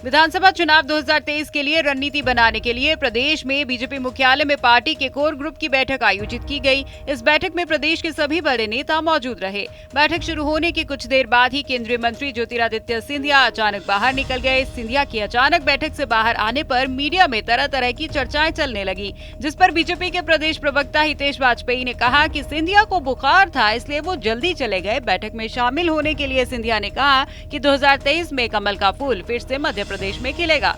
विधानसभा चुनाव 2023 के लिए रणनीति बनाने के लिए प्रदेश में बीजेपी मुख्यालय में पार्टी के कोर ग्रुप की बैठक आयोजित की गई। इस बैठक में प्रदेश के सभी बड़े नेता मौजूद रहे। बैठक शुरू होने के कुछ देर बाद ही केंद्रीय मंत्री ज्योतिरादित्य सिंधिया अचानक बाहर निकल गए। सिंधिया की अचानक बैठक से बाहर आने पर मीडिया में तरह तरह की चर्चाएं चलने लगी, जिस पर बीजेपी के प्रदेश प्रवक्ता हितेश वाजपेयी ने कहा कि सिंधिया को बुखार था, इसलिए वो जल्दी चले गए। बैठक में शामिल होने के लिए सिंधिया ने कहा कि 2023 में कमल का फूल फिर से मध्य प्रदेश में खिलेगा।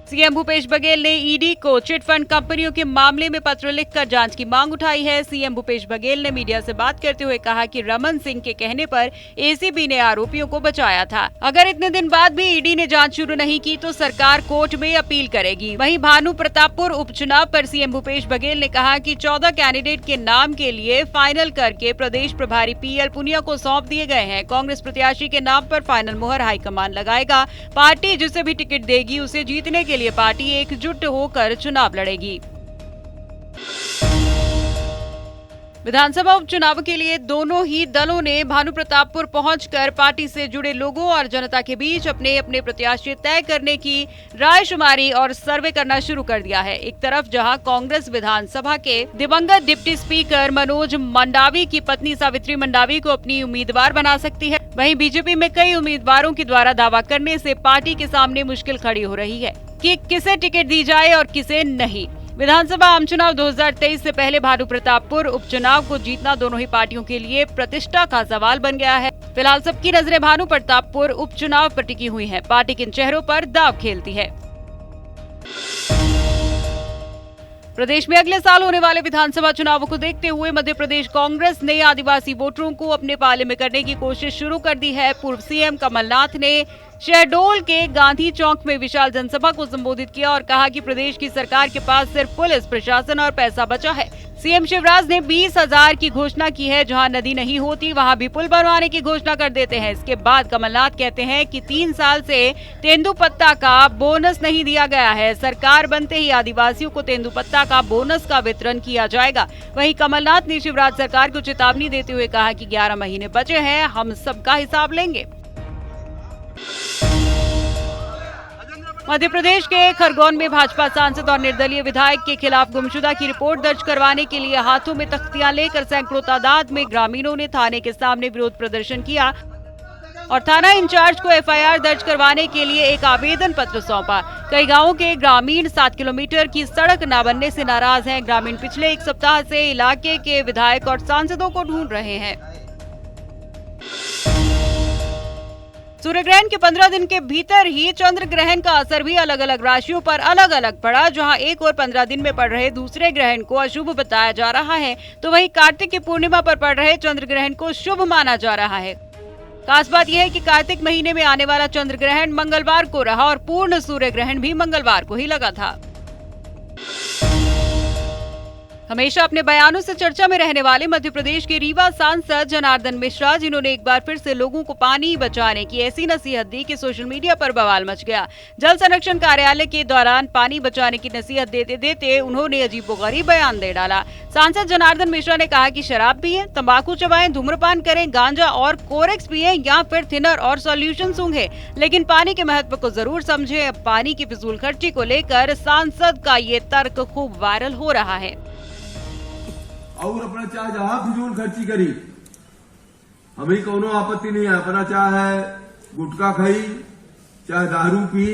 सीएम भूपेश बघेल ने ईडी को चिट फंड कंपनियों के मामले में पत्र लिखकर जांच की मांग उठाई है। सीएम भूपेश बघेल ने मीडिया से बात करते हुए कहा कि रमन सिंह के कहने पर एसीबी ने आरोपियों को बचाया था। अगर इतने दिन बाद भी ईडी ने जांच शुरू नहीं की तो सरकार कोर्ट में अपील करेगी। वहीं भानु प्रतापपुर उपचुनाव पर सीएम भूपेश बघेल ने कहा कि 14 कैंडिडेट के नाम के लिए फाइनल करके प्रदेश प्रभारी पीएल पुनिया को सौंप दिए गए हैं। कांग्रेस प्रत्याशी के नाम पर फाइनल मुहर हाईकमान लगाएगा। पार्टी जिसे भी टिकट देगी उसे जीतने के लिए पार्टी एकजुट होकर चुनाव लड़ेगी। विधानसभा उपचुनाव के लिए दोनों ही दलों ने भानु प्रतापपुर पहुंचकर पार्टी से जुड़े लोगों और जनता के बीच अपने अपने प्रत्याशी तय करने की रायशुमारी और सर्वे करना शुरू कर दिया है। एक तरफ जहां कांग्रेस विधानसभा के दिवंगत डिप्टी स्पीकर मनोज मंडावी की पत्नी सावित्री मंडावी को अपनी उम्मीदवार बना सकती है, वहीं बीजेपी में कई उम्मीदवारों के द्वारा दावा करने से पार्टी के सामने मुश्किल खड़ी हो रही है कि किसे टिकट दी जाए और किसे नहीं। विधानसभा आम चुनाव 2023 से पहले भानु प्रतापपुर उपचुनाव को जीतना दोनों ही पार्टियों के लिए प्रतिष्ठा का सवाल बन गया है। फिलहाल सबकी नजरें भानु प्रतापपुर उपचुनाव पर टिकी हुई हैं। पार्टी किन चेहरों पर दांव खेलती है। प्रदेश में अगले साल होने वाले विधानसभा चुनावों को देखते हुए मध्य प्रदेश कांग्रेस ने आदिवासी वोटरों को अपने पाले में करने की कोशिश शुरू कर दी है। पूर्व सीएम कमलनाथ ने शहडोल के गांधी चौक में विशाल जनसभा को संबोधित किया और कहा कि प्रदेश की सरकार के पास सिर्फ पुलिस प्रशासन और पैसा बचा है। सीएम शिवराज ने 20,000 की घोषणा की है। जहां नदी नहीं होती वहां भी पुल बनवाने की घोषणा कर देते हैं। इसके बाद कमलनाथ कहते हैं कि 3 साल से तेंदुपत्ता का बोनस नहीं दिया गया है। सरकार बनते ही आदिवासियों को तेंदुपत्ता का बोनस का वितरण किया जाएगा। वहीं कमलनाथ ने शिवराज सरकार को चेतावनी देते हुए कहा कि 11 महीने बचे हैं, हम सबका हिसाब लेंगे। मध्य प्रदेश के खरगोन में भाजपा सांसद और निर्दलीय विधायक के खिलाफ गुमशुदा की रिपोर्ट दर्ज करवाने के लिए हाथों में तख्तियां लेकर सैकड़ों तादाद में ग्रामीणों ने थाने के सामने विरोध प्रदर्शन किया और थाना इंचार्ज को एफआईआर दर्ज करवाने के लिए एक आवेदन पत्र सौंपा। कई गांवों के ग्रामीण 7 किलोमीटर की सड़क न बनने से नाराज हैं। ग्रामीण पिछले 1 सप्ताह से इलाके के विधायक और सांसदों को ढूंढ रहे हैं। सूर्य ग्रहण के 15 दिन के भीतर ही चंद्र ग्रहण का असर भी अलग अलग राशियों पर अलग अलग पड़ा। जहां एक और 15 दिन में पड़ रहे दूसरे ग्रहण को अशुभ बताया जा रहा है, तो वहीं कार्तिक की पूर्णिमा पर पड़ रहे चंद्र ग्रहण को शुभ माना जा रहा है। खास बात यह है कि कार्तिक महीने में आने वाला चंद्र ग्रहण मंगलवार को रहा और पूर्ण सूर्य ग्रहण भी मंगलवार को ही लगा था। हमेशा अपने बयानों से चर्चा में रहने वाले मध्य प्रदेश के रीवा सांसद जनार्दन मिश्रा, जिन्होंने एक बार फिर से लोगों को पानी बचाने की ऐसी नसीहत दी कि सोशल मीडिया पर बवाल मच गया। जल संरक्षण कार्यालय के दौरान पानी बचाने की नसीहत देते देते उन्होंने अजीबोगरीब बयान दे डाला। सांसद जनार्दन मिश्रा ने कहा कि शराब पिएं, तंबाकू चबाएं, धूम्रपान करें, गांजा और कोरेक्स पिएं या फिर थिनर और सॉल्यूशन सूंघें, लेकिन पानी के महत्व को जरूर समझें। अब पानी की फिजूल खर्ची को लेकर सांसद का ये तर्क खूब वायरल हो रहा है। और अपना चाहे जहां फिजूल खर्ची करी, हमें कोनो आपत्ति नहीं है। अपना चाहे गुटखा खाई, चाहे दारू पी,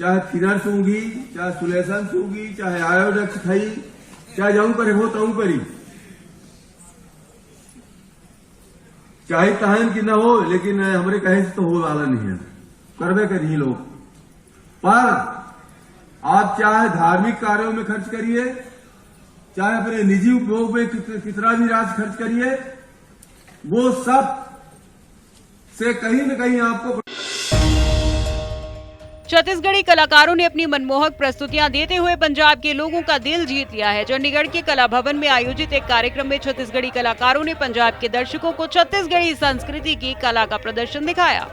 चाहे थिनर सूंघी, चाहे सुलेसन सूंघी, चाहे आयोडेक्स खाई, चाहे जाऊं करे हो तऊ करी, चाहे तहन की न हो, लेकिन हमारे कहे से तो हो वाला नहीं है, करवे करिए लोग। पर आप चाहे धार्मिक कार्यों में खर्च करिए, चाहे अपने निजी उपयोग में कितना भी राशि खर्च करिए, वो सब से कहीं न कहीं आपको। छत्तीसगढ़ी कलाकारों ने अपनी मनमोहक प्रस्तुतियां देते हुए पंजाब के लोगों का दिल जीत लिया है। चंडीगढ़ के कला भवन में आयोजित एक कार्यक्रम में छत्तीसगढ़ी कलाकारों ने पंजाब के दर्शकों को छत्तीसगढ़ी संस्कृति की कला का प्रदर्शन दिखाया।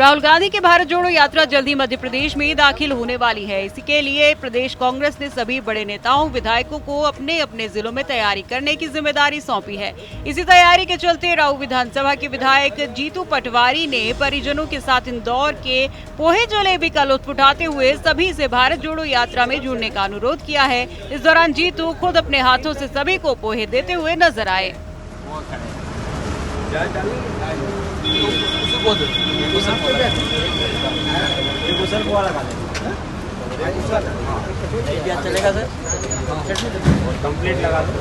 राहुल गांधी की भारत जोड़ो यात्रा जल्दी मध्य प्रदेश में दाखिल होने वाली है। इसी के लिए प्रदेश कांग्रेस ने सभी बड़े नेताओं विधायकों को अपने अपने जिलों में तैयारी करने की जिम्मेदारी सौंपी है। इसी तैयारी के चलते राऊ विधानसभा के विधायक जीतू पटवारी ने परिजनों के साथ इंदौर के पोहे जलेबी का लुत्फ उठाते हुए सभी से भारत जोड़ो यात्रा में जुड़ने का अनुरोध किया है। इस दौरान जीतू खुद अपने हाथों से सभी को पोहे देते हुए नजर आए। चलेगा सर, कंप्लीट लगा दो।